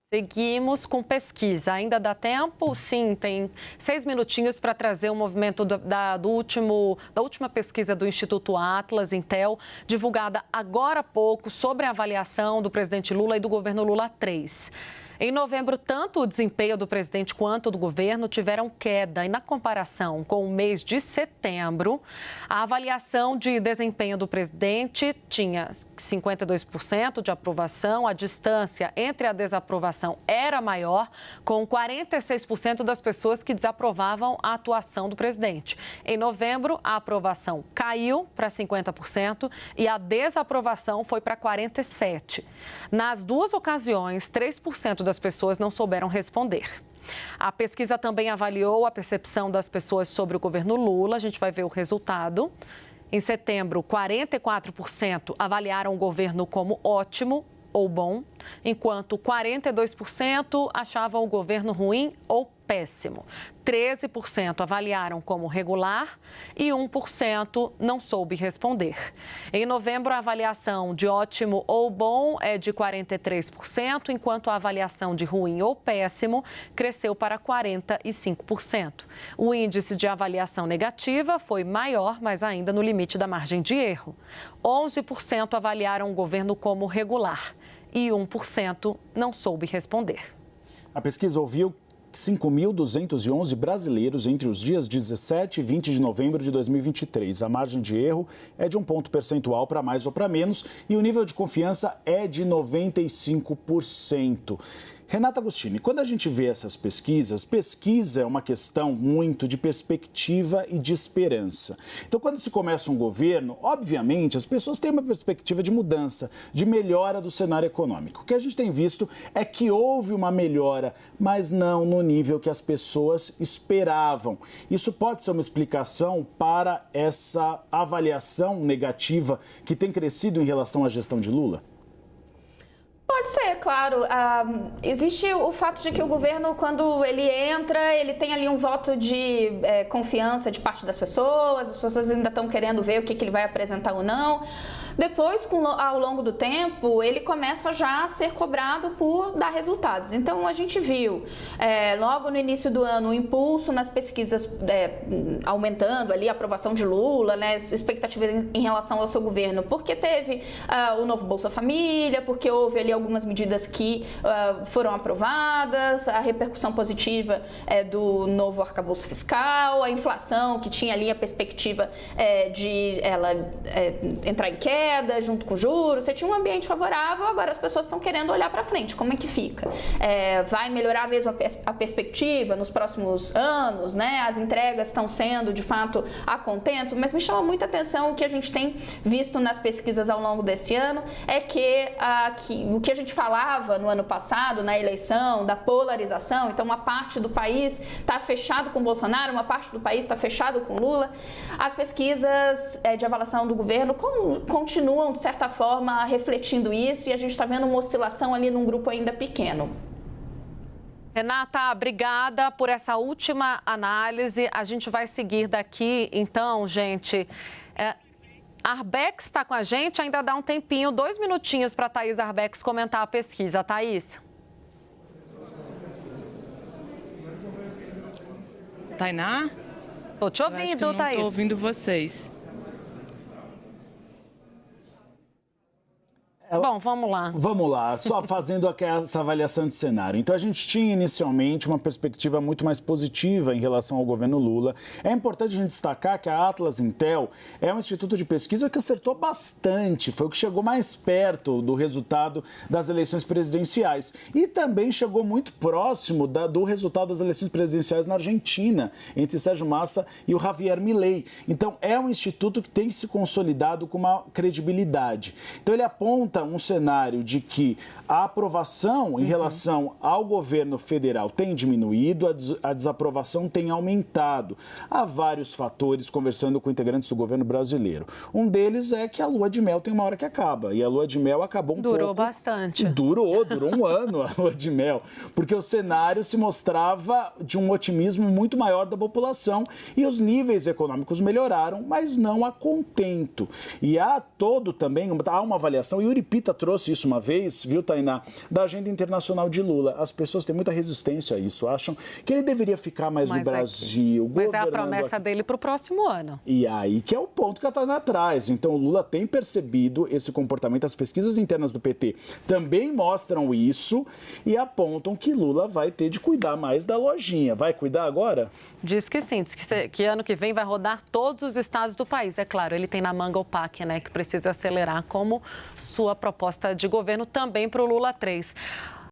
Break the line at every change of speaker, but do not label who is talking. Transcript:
Seguimos com pesquisa. Ainda dá tempo? Sim, tem 6 minutinhos para trazer o movimento da última pesquisa do Instituto Atlas, Intel, divulgada agora há pouco sobre a avaliação do presidente Lula e do governo Lula 3. Em novembro, tanto o desempenho do presidente quanto do governo tiveram queda. E na comparação com o mês de setembro, a avaliação de desempenho do presidente tinha 52% de aprovação. A distância entre a desaprovação era maior, com 46% das pessoas que desaprovavam a atuação do presidente. Em novembro, a aprovação caiu para 50% e a desaprovação foi para 47%. Nas duas ocasiões, 3% das pessoas não souberam responder. A pesquisa também avaliou a percepção das pessoas sobre o governo Lula. A gente vai ver o resultado. Em setembro, 44% avaliaram o governo como ótimo ou bom, enquanto 42% achavam o governo ruim ou péssimo. 13% avaliaram como regular e 1% não soube responder. Em novembro, a avaliação de ótimo ou bom é de 43%, enquanto a avaliação de ruim ou péssimo cresceu para 45%. O índice de avaliação negativa foi maior, mas ainda no limite da margem de erro. 11% avaliaram o governo como regular e 1% não soube responder.
A pesquisa ouviu 5.211 brasileiros entre os dias 17 e 20 de novembro de 2023. A margem de erro é de 1 ponto percentual para mais ou para menos e o nível de confiança é de 95%. Renata Agostini, quando a gente vê essas pesquisas, pesquisa é uma questão muito de perspectiva e de esperança. Então, quando se começa um governo, obviamente, as pessoas têm uma perspectiva de mudança, de melhora do cenário econômico. O que a gente tem visto é que houve uma melhora, mas não no nível que as pessoas esperavam. Isso pode ser uma explicação para essa avaliação negativa que tem crescido em relação à gestão de Lula?
Pode ser, claro. Existe o fato de que o governo, quando ele entra, ele tem ali um voto de confiança de parte das pessoas, as pessoas ainda estão querendo ver o que ele vai apresentar ou não. Depois, ao longo do tempo, ele começa já a ser cobrado por dar resultados. Então, a gente viu, logo no início do ano, o impulso nas pesquisas aumentando ali, a aprovação de Lula, né, expectativas em relação ao seu governo, porque teve o novo Bolsa Família, porque houve ali algumas medidas que foram aprovadas, a repercussão positiva do novo arcabouço fiscal, a inflação, que tinha ali a perspectiva de ela entrar em queda, junto com juros, você tinha um ambiente favorável, agora as pessoas estão querendo olhar para frente, como é que fica? Vai melhorar mesmo a perspectiva nos próximos anos, né? As entregas estão sendo, de fato, a contento, mas me chama muita atenção o que a gente tem visto nas pesquisas ao longo desse ano, é que o que a gente falava no ano passado, na eleição, da polarização, então uma parte do país está fechado com Bolsonaro, uma parte do país está fechado com Lula, as pesquisas de avaliação do governo continuam, de certa forma, refletindo isso e a gente está vendo uma oscilação ali num grupo ainda pequeno.
Renata, obrigada por essa última análise. A gente vai seguir daqui, então, gente. Arbex está com a gente, ainda dá um tempinho, 2 minutinhos para a Thaís Arbex comentar a pesquisa. Thaís.
Tainá?
Estou te ouvindo, Thaís.
Estou ouvindo vocês.
Bom, vamos lá.
Vamos lá, só fazendo essa avaliação de cenário. Então, a gente tinha inicialmente uma perspectiva muito mais positiva em relação ao governo Lula. É importante a gente destacar que a Atlas Intel é um instituto de pesquisa que acertou bastante, foi o que chegou mais perto do resultado das eleições presidenciais. E também chegou muito próximo do resultado das eleições presidenciais na Argentina, entre Sérgio Massa e o Javier Milei. Então, é um instituto que tem se consolidado com uma credibilidade. Então, ele aponta um cenário de que a aprovação em relação ao governo federal tem diminuído, a desaprovação tem aumentado. Há vários fatores, conversando com integrantes do governo brasileiro. Um deles é que a lua de mel tem uma hora que acaba, e a lua de mel acabou um pouco...
Durou bastante.
Durou um ano a lua de mel, porque o cenário se mostrava de um otimismo muito maior da população e os níveis econômicos melhoraram, mas não a contento. E há uma avaliação, Yuri Pita trouxe isso uma vez, viu, Tainá, da agenda internacional de Lula. As pessoas têm muita resistência a isso, acham que ele deveria ficar mais no Brasil.
Mas é a promessa dele para o próximo ano.
E aí que é o ponto que a Tainá traz. Então, o Lula tem percebido esse comportamento. As pesquisas internas do PT também mostram isso e apontam que Lula vai ter de cuidar mais da lojinha. Vai cuidar agora?
Diz que sim, diz que ano que vem vai rodar todos os estados do país. É claro, ele tem na manga o PAC, né, que precisa acelerar como sua proposta de governo também para o Lula 3.